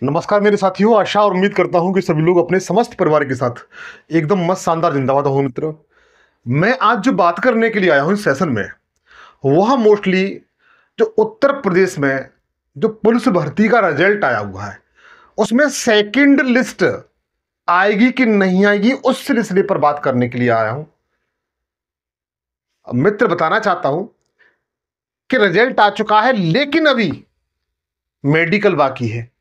नमस्कार मेरे साथियों, आशा और उम्मीद करता हूं कि सभी लोग अपने समस्त परिवार के साथ एकदम मस्त शानदार जिंदाबाद हो। मित्र, मैं आज जो बात करने के लिए आया हूं इस सेशन में, वह मोस्टली जो उत्तर प्रदेश में जो पुलिस भर्ती का रिजल्ट आया हुआ है, उसमें सेकंड लिस्ट आएगी कि नहीं आएगी, उस सिलसिले पर बात करने के लिए आया हूं। मित्र, बताना चाहता हूं कि रिजल्ट आ चुका है, लेकिन अभी मेडिकल बाकी है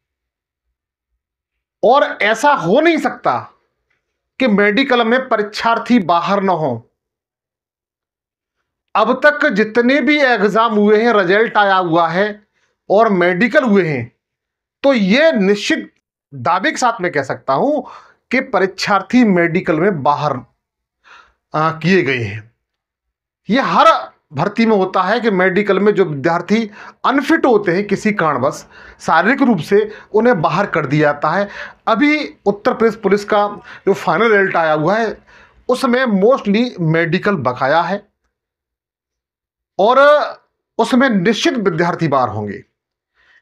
और ऐसा हो नहीं सकता कि मेडिकल में परीक्षार्थी बाहर न हो। अब तक जितने भी एग्जाम हुए हैं, रिजल्ट आया हुआ है और मेडिकल हुए हैं, तो यह निश्चित दावे के साथ मैं कह सकता हूं कि परीक्षार्थी मेडिकल में बाहर किए गए हैं। यह हर भर्ती में होता है कि मेडिकल में जो विद्यार्थी अनफिट होते हैं किसी कारणवश, शारीरिक रूप से उन्हें बाहर कर दिया जाता है। अभी उत्तर प्रदेश पुलिस का जो फाइनल रिजल्ट आया हुआ है, उसमें मोस्टली मेडिकल बकाया है और उसमें निश्चित विद्यार्थी बाहर होंगे।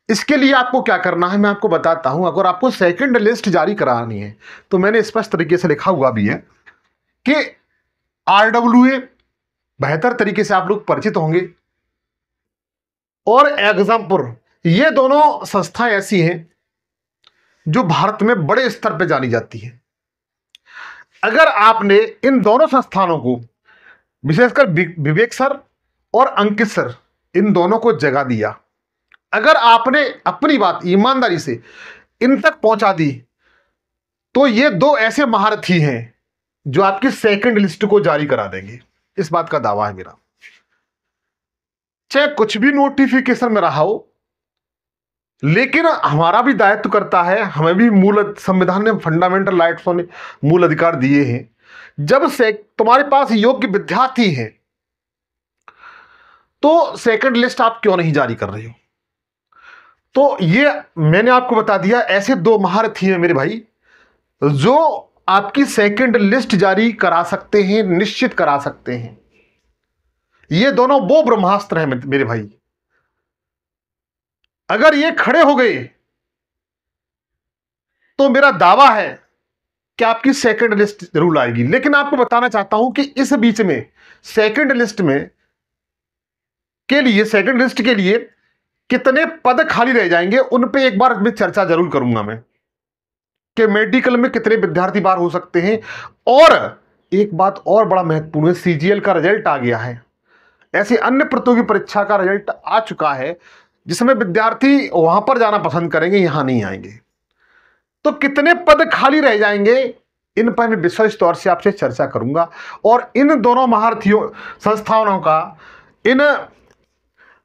इसके लिए आपको क्या करना है मैं आपको बताता हूं। अगर आपको सेकंड लिस्ट जारी करानी है तो मैंने स्पष्ट तरीके से लिखा हुआ भी है कि RWA बेहतर तरीके से आप लोग परिचित होंगे, और एग्जामपुर, ये दोनों संस्थाएं ऐसी हैं जो भारत में बड़े स्तर पर जानी जाती हैं। अगर आपने इन दोनों संस्थानों को, विशेषकर विवेक सर और अंकित सर, इन दोनों को जगह दिया, अगर आपने अपनी बात ईमानदारी से इन तक पहुंचा दी, तो ये दो ऐसे महारथी हैं जो आपकी सेकंड लिस्ट को जारी करा देंगे। इस बात का दावा है मेरा। चाहे कुछ भी नोटिफिकेशन में रहा हो, लेकिन हमारा भी दायित्व करता है, हमें भी मूल संविधान ने फंडामेंटल राइट्स ने मूल अधिकार दिए हैं। जब से तुम्हारे पास योग्य विद्यार्थी हैं, तो सेकंड लिस्ट आप क्यों नहीं जारी कर रहे हो? तो ये मैंने आपको बता दिया, ऐसे दो महारथी हैं मेरे भाई जो आपकी सेकंड लिस्ट जारी करा सकते हैं, निश्चित करा सकते हैं। ये दोनों वो ब्रह्मास्त्र हैं मेरे भाई। अगर ये खड़े हो गए तो मेरा दावा है कि आपकी सेकंड लिस्ट जरूर आएगी। लेकिन आपको बताना चाहता हूं कि इस बीच में सेकंड लिस्ट के लिए कितने पद खाली रह जाएंगे, उन पे एक बार मैं चर्चा जरूर करूंगा मैं, कि मेडिकल में कितने विद्यार्थी बाहर हो सकते हैं। और एक बात और बड़ा महत्वपूर्ण है, CGL का रिजल्ट आ गया है। ऐसी अन्य प्रतियोगी परीक्षा का रिजल्ट आ चुका है जिसमें विद्यार्थी वहां पर जाना पसंद करेंगे, यहां नहीं आएंगे। तो कितने पद खाली रह जाएंगे, इन पर मैं विशेष तौर से आपसे चर्चा करूंगा। और इन दोनों महारथियों संस्थानों का, इन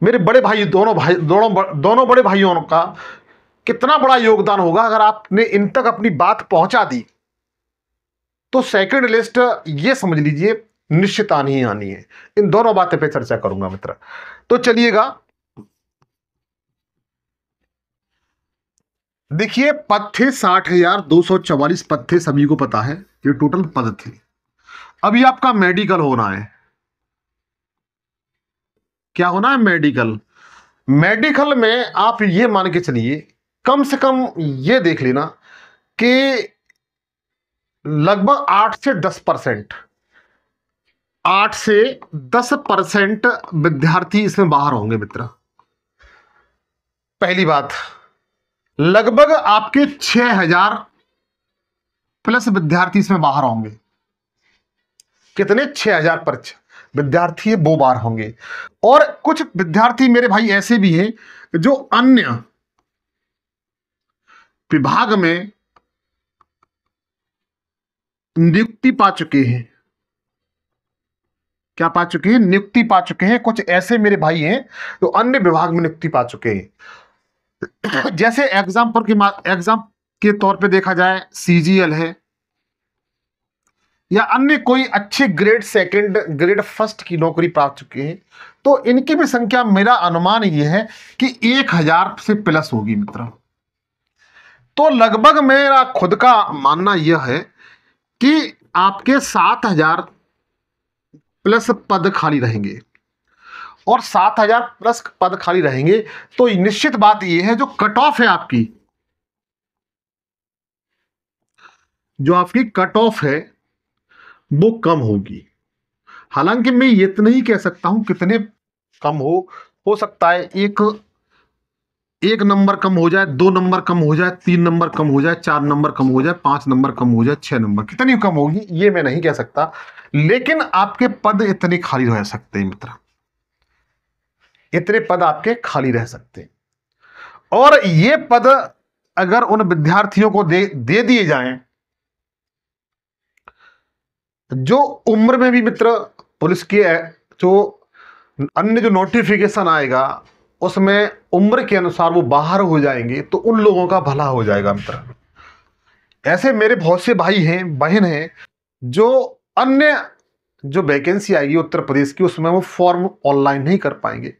मेरे बड़े भाई दोनों बड़े भाइयों का कितना बड़ा योगदान होगा अगर आपने इन तक अपनी बात पहुंचा दी, तो सेकंड लिस्ट ये समझ लीजिए निश्चित आनी ही आनी है। इन दोनों बातें पे चर्चा करूंगा मित्र। तो चलिएगा, देखिए, पद थे 60,244 पद थे, सभी को पता है ये टोटल पद थे। अभी आपका मेडिकल होना है। क्या होना है? मेडिकल में आप ये मान के चलिए, कम से कम ये देख लेना कि लगभग 8 से 10% विद्यार्थी इसमें बाहर होंगे मित्र। पहली बात, लगभग आपके 6,000 प्लस विद्यार्थी इसमें बाहर होंगे। कितने? 6,000 पर विद्यार्थी वो बाहर होंगे। और कुछ विद्यार्थी मेरे भाई ऐसे भी हैं जो अन्य विभाग में नियुक्ति पा चुके हैं। क्या पा चुके हैं? नियुक्ति पा चुके हैं। कुछ ऐसे मेरे भाई हैं जो अन्य विभाग में नियुक्ति पा चुके हैं। जैसे एग्जाम के तौर पे देखा जाए, CGL है या अन्य कोई अच्छे ग्रेड सेकंड, ग्रेड फर्स्ट की नौकरी प्राप्त चुके हैं, तो इनकी भी संख्या, मेरा अनुमान यह है कि 1,000 से प्लस होगी मित्र। तो लगभग मेरा खुद का मानना यह है कि आपके 7,000 प्लस पद खाली रहेंगे। और 7,000 प्लस पद खाली रहेंगे तो निश्चित बात यह है, जो कट ऑफ है आपकी, जो आपकी कट ऑफ है वो कम होगी। हालांकि मैं ये तो नहीं कह सकता हूं कितने कम हो सकता है एक नंबर कम हो जाए, 2 नंबर कम हो जाए, 3 नंबर कम हो जाए, 4 नंबर कम हो जाए, 5 नंबर कम हो जाए, 6 नंबर, कितनी कम होगी ये मैं नहीं कह सकता, लेकिन आपके पद इतने खाली रह सकते हैं मित्र, इतने पद आपके खाली रह सकते हैं। और ये पद अगर उन विद्यार्थियों को दे दिए जाएं जो उम्र में भी मित्र पुलिस के जो अन्य जो नोटिफिकेशन आएगा उसमें उम्र के अनुसार वो बाहर हो जाएंगे, तो उन लोगों का भला हो जाएगा मित्र। ऐसे मेरे बहुत से भाई हैं, बहन हैं, जो अन्य जो वैकेंसी आएगी उत्तर प्रदेश की उसमें वो फॉर्म ऑनलाइन नहीं कर पाएंगे।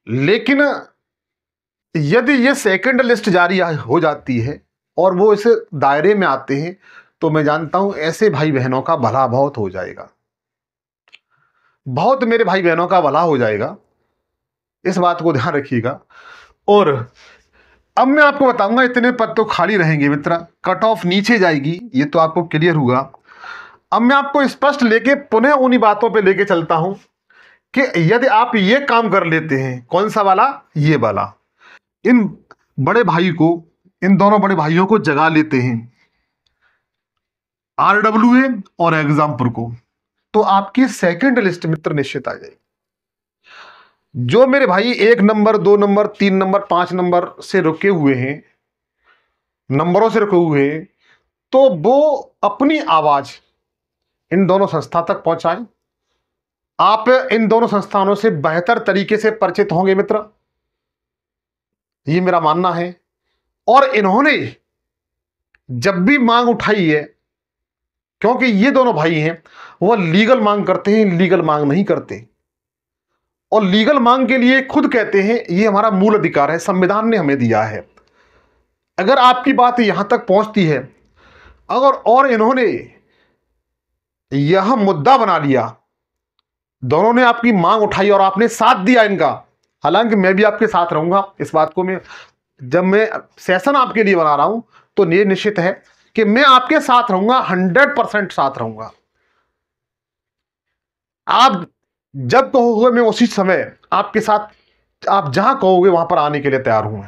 लेकिन यदि ये सेकंड लिस्ट जारी हो जाती है और वो इस दायरे में आते हैं तो मैं जानता हूं ऐसे भाई बहनों का भला बहुत हो जाएगा, बहुत मेरे भाई बहनों का भला हो जाएगा। इस बात को ध्यान रखिएगा। और अब मैं आपको बताऊंगा इतने पद तो खाली रहेंगे मित्र, कट ऑफ नीचे जाएगी, ये तो आपको क्लियर हुआ। अब मैं आपको स्पष्ट लेके पुनः उन्हीं बातों पे लेके चलता हूं कि यदि आप ये काम कर लेते हैं, कौन सा वाला, ये वाला, इन बड़े भाई को, इन दोनों बड़े भाइयों को जगा लेते हैं, आरडब्ल्यूए और एग्जामपुर को, तो आपकी सेकंड लिस्ट मित्र निश्चित आ जाएगी। जो मेरे भाई 1 नंबर, 2 नंबर, 3 नंबर, 5 नंबर से रुके हुए हैं, नंबरों से रुके हुए हैं, तो वो अपनी आवाज इन दोनों संस्था तक पहुंचाएं। आप इन दोनों संस्थानों से बेहतर तरीके से परिचित होंगे मित्र, ये मेरा मानना है। और इन्होंने जब भी मांग उठाई है, क्योंकि ये दोनों भाई हैं, वह लीगल मांग करते हैं, लीगल मांग नहीं करते। और लीगल मांग के लिए खुद कहते हैं ये हमारा मूल अधिकार है, संविधान ने हमें दिया है। अगर आपकी बात यहां तक पहुंचती है, अगर और इन्होंने यह मुद्दा बना लिया, दोनों ने आपकी मांग उठाई और आपने साथ दिया इनका, हालांकि मैं भी आपके साथ रहूंगा, इस बात को मैं, जब मैं सेशन आपके लिए बना रहा हूं तो ये निश्चित है कि मैं आपके साथ रहूंगा, 100% साथ रहूंगा। आप जब कहोगे मैं उसी समय आपके साथ, आप जहां कहोगे वहां पर आने के लिए तैयार हूं।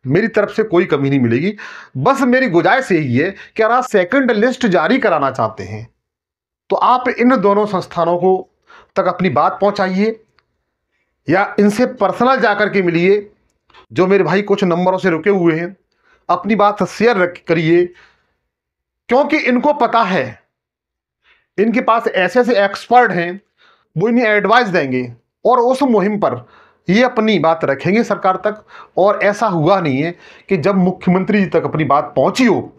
मेरी तरफ से कोई कमी नहीं मिलेगी। बस मेरी गुजारिश यही है कि अगर आप सेकंड लिस्ट जारी कराना चाहते हैं तो आप इन दोनों संस्थानों को तक अपनी बात पहुंचाइए या इनसे पर्सनल जाकर के मिलिए। जो मेरे भाई कुछ नंबरों से रुके हुए हैं, अपनी बात शेयर करिए, क्योंकि इनको पता है, इनके पास ऐसे ऐसे एक्सपर्ट हैं, वो इन्हें एडवाइस देंगे और उस मुहिम पर ये अपनी बात रखेंगे सरकार तक। और ऐसा हुआ नहीं है कि जब मुख्यमंत्री जी तक अपनी बात पहुंची हो,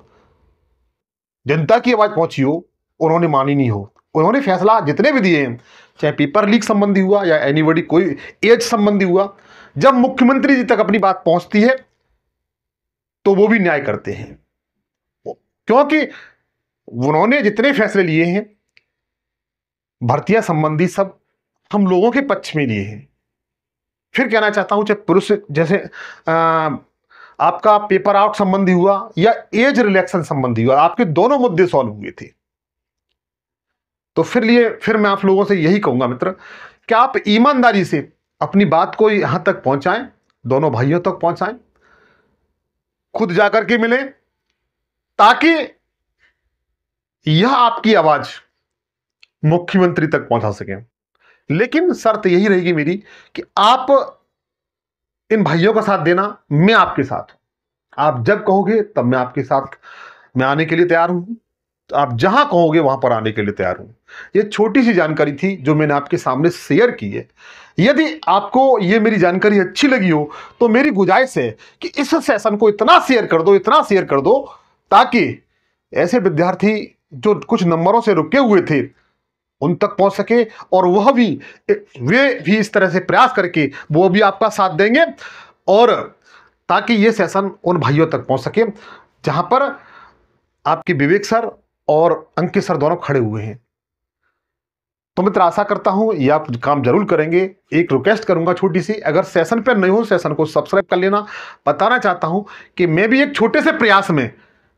जनता की आवाज पहुंची हो, उन्होंने मानी नहीं हो। उन्होंने फैसला जितने भी दिए हैं, चाहे पेपर लीक संबंधी हुआ या एनीबॉडी कोई एज संबंधी हुआ, जब मुख्यमंत्री जी तक अपनी बात पहुंचती है तो वो भी न्याय करते हैं, क्योंकि उन्होंने जितने फैसले लिए हैं भर्तियां संबंधी सब हम लोगों के पक्ष में लिए हैं। फिर कहना चाहता हूं, चाहे पुरुष जैसे आपका पेपर आउट संबंधी हुआ या एज रिलैक्शन संबंधी हुआ, आपके दोनों मुद्दे सॉल्व हुए थे। तो फिर मैं आप लोगों से यही कहूंगा मित्र कि आप ईमानदारी से अपनी बात को यहां तक पहुंचाएं, दोनों भाइयों तक पहुंचाएं, खुद जाकर के मिलें, ताकि यह आपकी आवाज मुख्यमंत्री तक पहुंचा सकें। लेकिन शर्त यही रहेगी मेरी कि आप इन भाइयों का साथ देना, मैं आपके साथ हूं। आप जब कहोगे तब मैं आपके साथ, मैं आने के लिए तैयार हूं। तो आप जहां कहोगे वहां पर आने के लिए तैयार हूं। ये छोटी सी जानकारी थी जो मैंने आपके सामने शेयर की है। यदि आपको ये मेरी जानकारी अच्छी लगी हो तो मेरी गुजारिश है कि इस सेशन को इतना शेयर कर दो, इतना शेयर कर दो, ताकि ऐसे विद्यार्थी जो कुछ नंबरों से रुके हुए थे उन तक पहुंच सके, और वे भी इस तरह से प्रयास करके वो भी आपका साथ देंगे, और ताकि ये सेशन उन भाइयों तक पहुंच सके जहां पर आपके विवेक सर और अंकित सर दोनों खड़े हुए हैं। तो मित्र आशा करता हूं ये आप काम जरूर करेंगे। एक रिक्वेस्ट करूंगा छोटी सी, अगर सेशन पर नहीं हो सेशन को सब्सक्राइब कर लेना। बताना चाहता हूं कि मैं भी एक छोटे से प्रयास में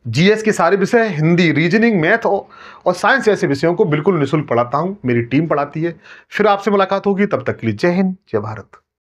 जीएस के सारे विषय, हिंदी, रीजनिंग, मैथ और साइंस जैसे विषयों को बिल्कुल निःशुल्क पढ़ाता हूं। मेरी टीम पढ़ाती है। फिर आपसे मुलाकात होगी, तब तक के लिए जय हिंद, जय भारत।